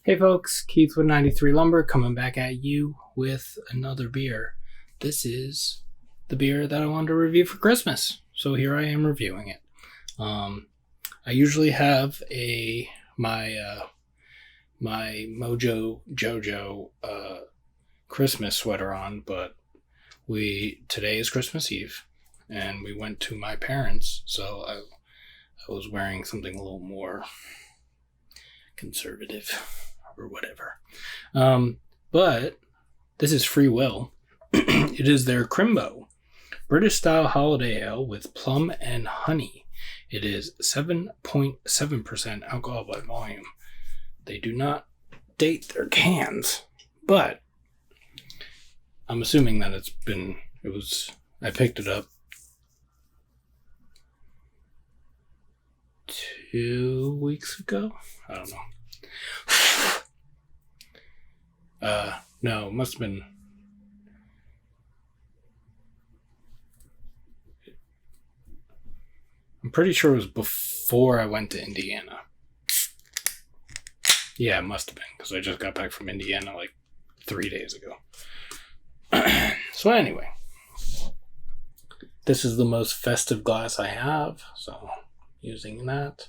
Hey folks, Keith with 93 Lumber coming back at you with another beer. This is the beer that I wanted to review for Christmas, so here I am reviewing it. I usually have my Mojo Jojo Christmas sweater on, but today is Christmas Eve, and we went to my parents', so I was wearing something a little more conservative or whatever. But this is Free Will. It is their Chrimbo British style holiday ale with plum and honey. It is 7.7% alcohol by volume. They do not date their cans, but I'm assuming that I picked it up 2 weeks ago. I don't know. No, it must have been. I'm pretty sure it was before I went to Indiana. Yeah, it must have been, because I just got back from Indiana like 3 days ago. So anyway, this is the most festive glass I have, so using that.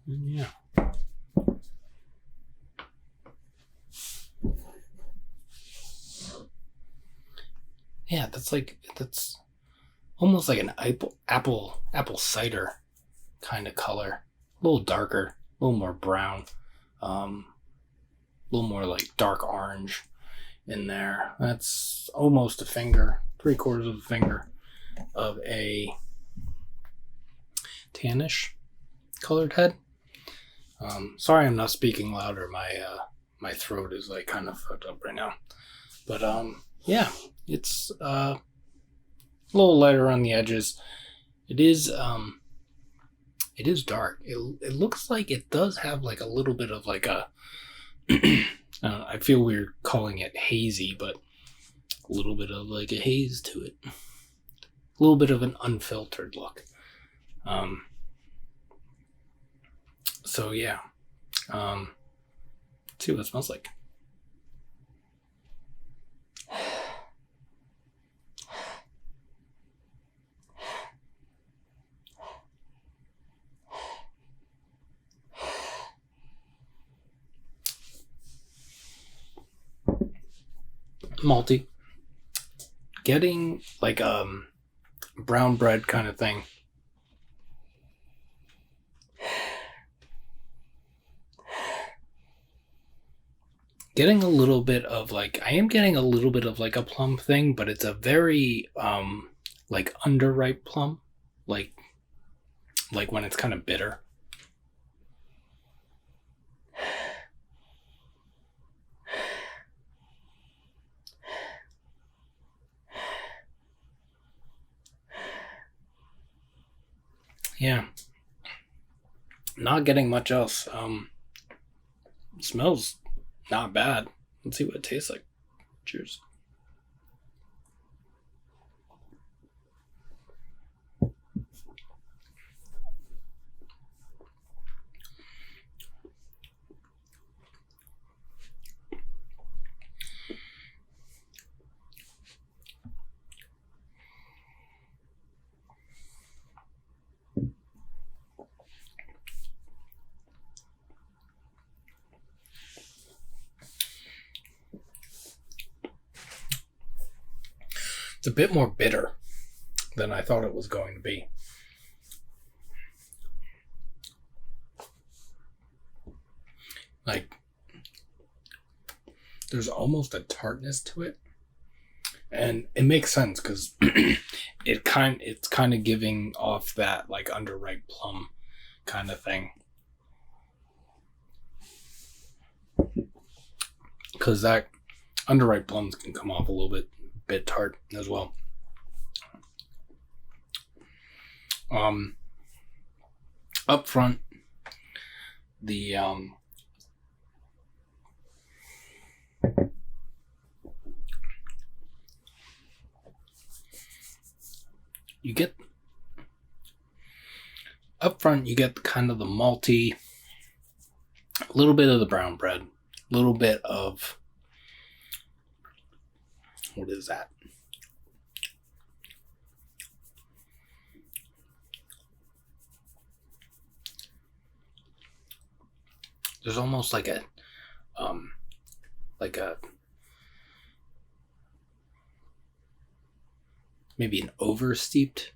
And yeah. Yeah, that's almost like an apple cider kind of color. A little darker, a little more brown, a little more like dark orange in there. That's almost a finger, 3/4 of a finger of a tannish colored head. Sorry I'm not speaking louder. My throat is like kind of fucked up right now. But yeah, it's a little lighter on the edges. It is dark. It looks like it does have like a little bit of like a I feel weird calling it hazy, but a little bit of like a haze to it. A little bit of an unfiltered look. So yeah. Let's see what it smells like. Malty. Getting like brown bread kind of thing. Getting a little bit of like, I am getting a little bit of like a plum thing, but it's a very like underripe plum, like when it's kind of bitter. Yeah, not getting much else. Smells not bad. Let's see what it tastes like. Cheers. It's a bit more bitter than I thought it was going to be. Like, there's almost a tartness to it. And it makes sense because it's kind of giving off that like underripe plum kind of thing. Because that underripe plums can come off a little bit tart as well. Up front, the you get kind of the malty A little bit of the brown bread. A little bit of... What is that? There's almost like a maybe an oversteeped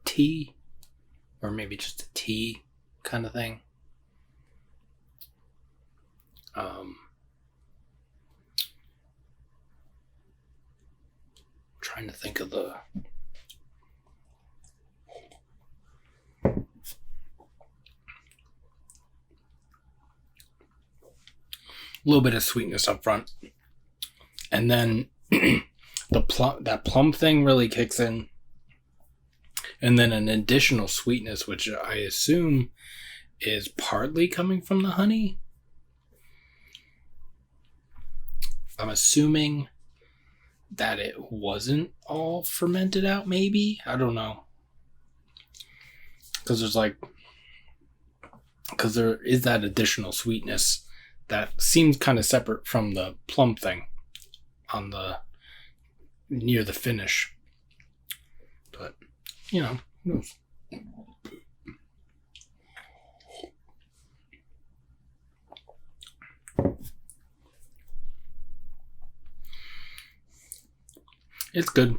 tea, or maybe just a tea kind of thing. Trying to think of the... A little bit of sweetness up front, and then that plum thing really kicks in, and then an additional sweetness, which I assume is partly coming from the honey. I'm assuming that it wasn't all fermented out, maybe? I don't know. Because there is that additional sweetness that seems kind of separate from the plum thing on the near the finish. But, you know, who knows? It's good.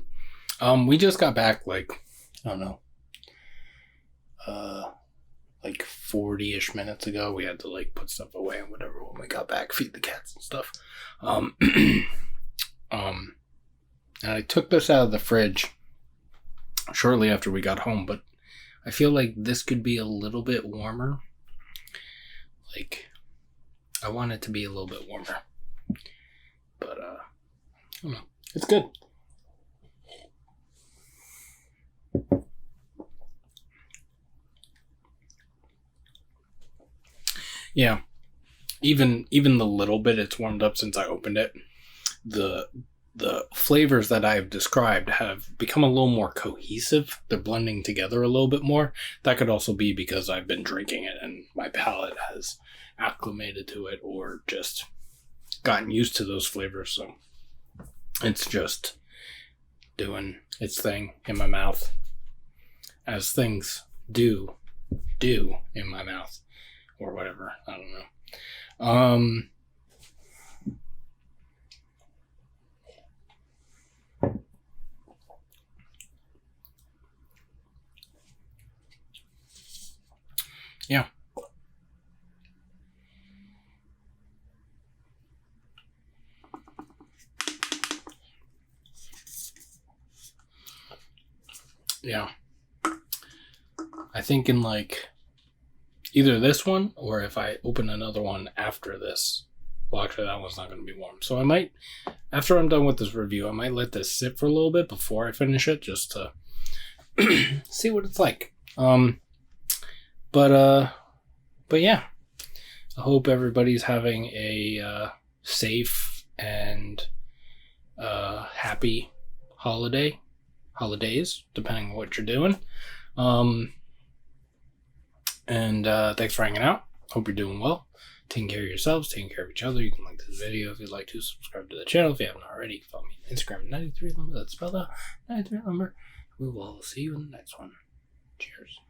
We just got back like 40-ish minutes ago. We had to like put stuff away and whatever when we got back, feed the cats and stuff. And I took this out of the fridge shortly after we got home, but I feel like this could be a little bit warmer. Like, I want it to be a little bit warmer. But, I don't know. It's good. Yeah. Even the little bit it's warmed up since I opened it, the flavors that I have described have become a little more cohesive. They're blending together a little bit more. That could also be because I've been drinking it and my palate has acclimated to it, or just gotten used to those flavors. So it's just doing its thing in my mouth, as things do in my mouth, or whatever. I don't know. Yeah. Yeah. I think in like either this one, or if I open another one after this. Well, actually, that one's not going to be warm. So I might, after I'm done with this review, I might let this sit for a little bit before I finish it, just to see what it's like. But yeah. I hope everybody's having a safe and happy holidays, depending on what you're doing. And thanks for hanging out. Hope you're doing well. Taking care of yourselves, taking care of each other. You can like this video if you'd like to. Subscribe to the channel if you haven't already. You can follow me on Instagram, 93 Lumber. That's spelled out 93 Lumber. We will see you in the next one. Cheers.